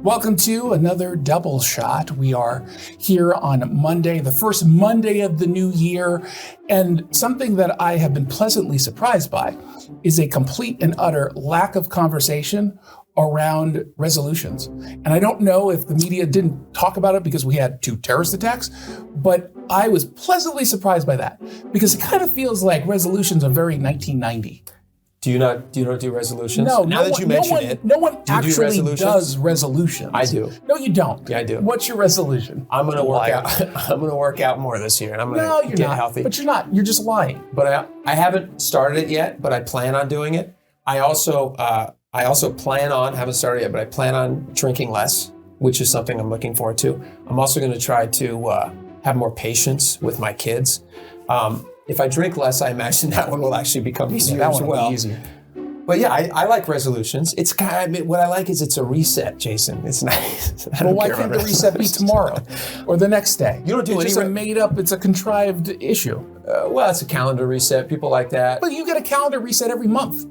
Welcome to another double shot. We are here on Monday, the first Monday of the new year, and something that I have been pleasantly surprised by is a complete and utter lack of conversation around resolutions. And I don't know if the media didn't talk about it because we had 2 terrorist attacks, but I was pleasantly surprised by that because it kind of feels like resolutions are very 1990. Do you not do resolutions? No, now that you mention it, no one actually do does resolutions. I do. No, you don't. Yeah, I do. What's your resolution? I'm going to work out. I'm going to work out more this year, and I'm going to get healthy. But you're not. You're just lying. But I haven't started it yet. But I plan on doing it. I also plan on, haven't started yet, but I plan on drinking less, which is something I'm looking forward to. I'm also going to try to have more patience with my kids. If I drink less, I imagine that one will actually become easier as well. Will be easier. But yeah, I like resolutions. It's what I like is it's a reset, Jason. It's nice. Well, why can't the reset be tomorrow or the next day? You don't do it's just a made up. It's a contrived issue. Well, it's a calendar reset. People like that. But you get a calendar reset every month,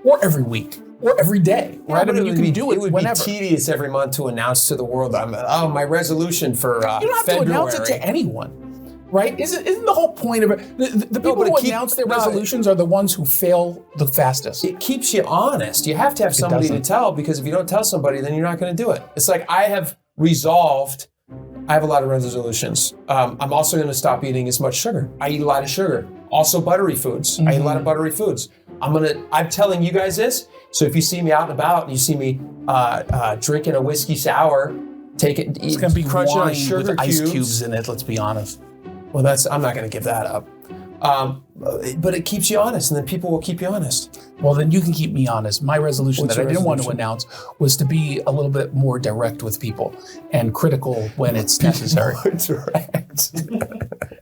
or every week, or every day. Yeah, right? I mean, you can do it whenever. It would be tedious every month to announce to the world, my resolution for you don't have February. to announce it to anyone. Right? Isn't the whole point of it? The people who announce their resolutions are the ones who fail the fastest. It keeps you honest. You have to have somebody to tell, because if you don't tell somebody, then you're not going to do it. It's like I have a lot of resolutions. I'm also going to stop eating as much sugar. I eat a lot of sugar. Also buttery foods. I eat a lot of buttery foods. I'm telling you guys this. So if you see me out and about and you see me drinking a whiskey sour, it's going to be crunching wine on sugar with ice cubes in it, let's be honest. Well, I'm not going to give that up. But it keeps you honest, and then people will keep you honest. Well, then you can keep me honest. My resolution that I didn't want to announce was to be a little bit more direct with people and critical when it's necessary. More direct.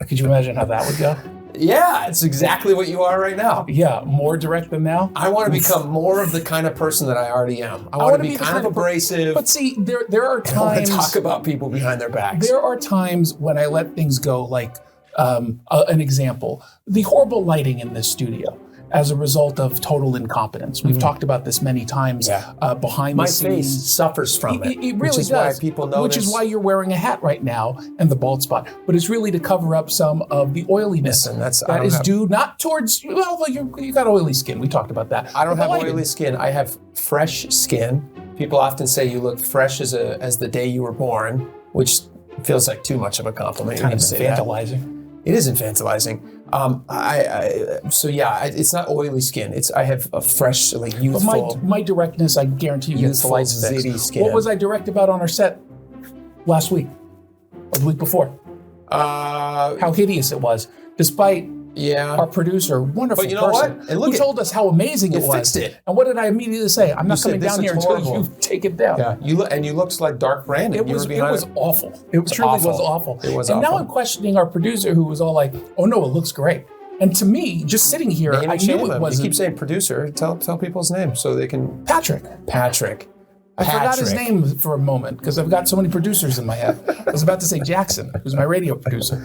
Could you imagine how that would go? Yeah, it's exactly what you are right now. Yeah, more direct than now. I want to become more of the kind of person that I already am. I want to be kind of abrasive. But see, there are times. I want to talk about people behind their backs. There are times when I let things go, like an example, the horrible lighting in this studio as a result of total incompetence. We've talked about this many times behind the scenes. My face suffers from it. It really which is does. Why people notice. Which is why you're wearing a hat right now and the bald spot. But it's really to cover up some of the oiliness that is due not towards, well, you got oily skin. We talked about that. I don't have oily skin. I have fresh skin. People often say you look fresh as the day you were born, which feels like too much of a compliment. Kind of infantilizing. It is infantilizing. It's not oily skin. I have a fresh, youthful. But my directness, I guarantee you, gets the lights zitty skin. What was I direct about on our set last week or the week before? How hideous it was, despite our producer, wonderful person, who told us how amazing it was. Fixed it. And what did I immediately say? I'm not coming down here until you take it down. Yeah, you looked like Dark Brandon. It was awful. It truly was awful. It was awful. And now awful. I'm questioning our producer, who was all like, "Oh no, it looks great." And to me, just sitting here, I knew it wasn't. You keep saying producer. Tell people's names so they can. Patrick. I forgot his name for a moment because I've got so many producers in my head. I was about to say Jackson, who's my radio producer.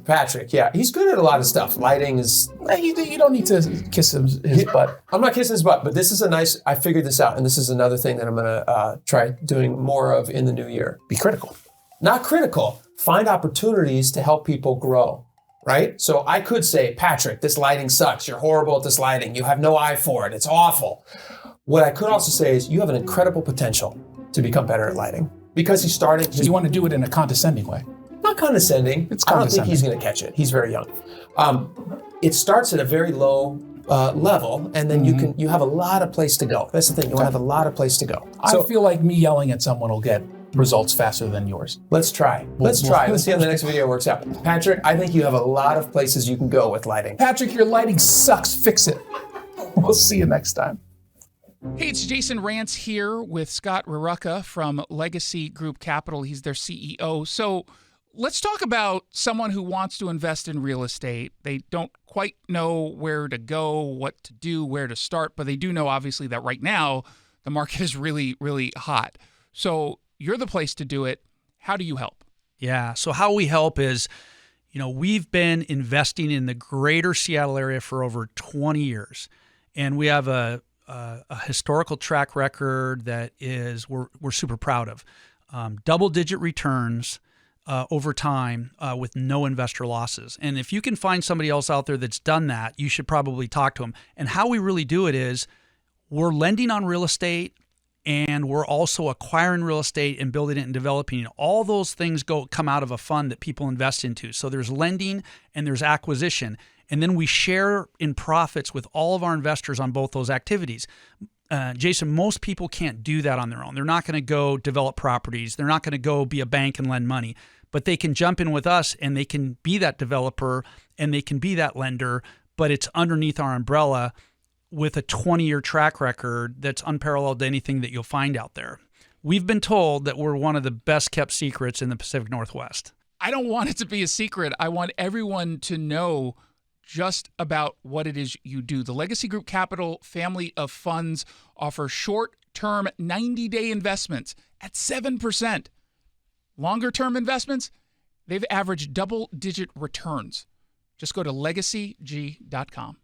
Patrick, yeah. He's good at a lot of stuff. Lighting is... You don't need to kiss his butt. I'm not kissing his butt, but this is I figured this out, and this is another thing that I'm going to try doing more of in the new year. Be critical. Not critical. Find opportunities to help people grow, right? So I could say, Patrick, this lighting sucks. You're horrible at this lighting. You have no eye for it. It's awful. What I could also say is you have an incredible potential to become better at lighting because he's starting... So you want to do it in a condescending way? Not condescending. I don't think he's going to catch it. He's very young. It starts at a very low level, and then you have a lot of place to go. That's the thing. You have a lot of place to go. So, I feel like me yelling at someone will get results faster than yours. Let's try. Let's see how the next video works out. Patrick, I think you have a lot of places you can go with lighting. Patrick, your lighting sucks. Fix it. We'll see you next time. Hey, it's Jason Rantz here with Scott Rarucka from Legacy Group Capital. He's their CEO. So let's talk about someone who wants to invest in real estate. They don't quite know where to go, what to do, where to start, but they do know, obviously, that right now the market is really, really hot. So you're the place to do it. How do you help? Yeah, so how we help is, we've been investing in the greater Seattle area for over 20 years, and we have a a historical track record that is we're super proud of. Double-digit returns over time with no investor losses. And if you can find somebody else out there that's done that, you should probably talk to them. And how we really do it is we're lending on real estate, and we're also acquiring real estate and building it and developing it. All those things come out of a fund that people invest into. So there's lending and there's acquisition. And then we share in profits with all of our investors on both those activities. Jason, most people can't do that on their own. They're not going to go develop properties. They're not going to go be a bank and lend money. But they can jump in with us and they can be that developer and they can be that lender, but it's underneath our umbrella with a 20-year track record that's unparalleled to anything that you'll find out there. We've been told that we're one of the best kept secrets in the Pacific Northwest. I don't want it to be a secret. I want everyone to know just about what it is you do. The Legacy Group Capital family of funds offer short-term 90-day investments at 7%. Longer-term investments, they've averaged double-digit returns. Just go to legacyg.com.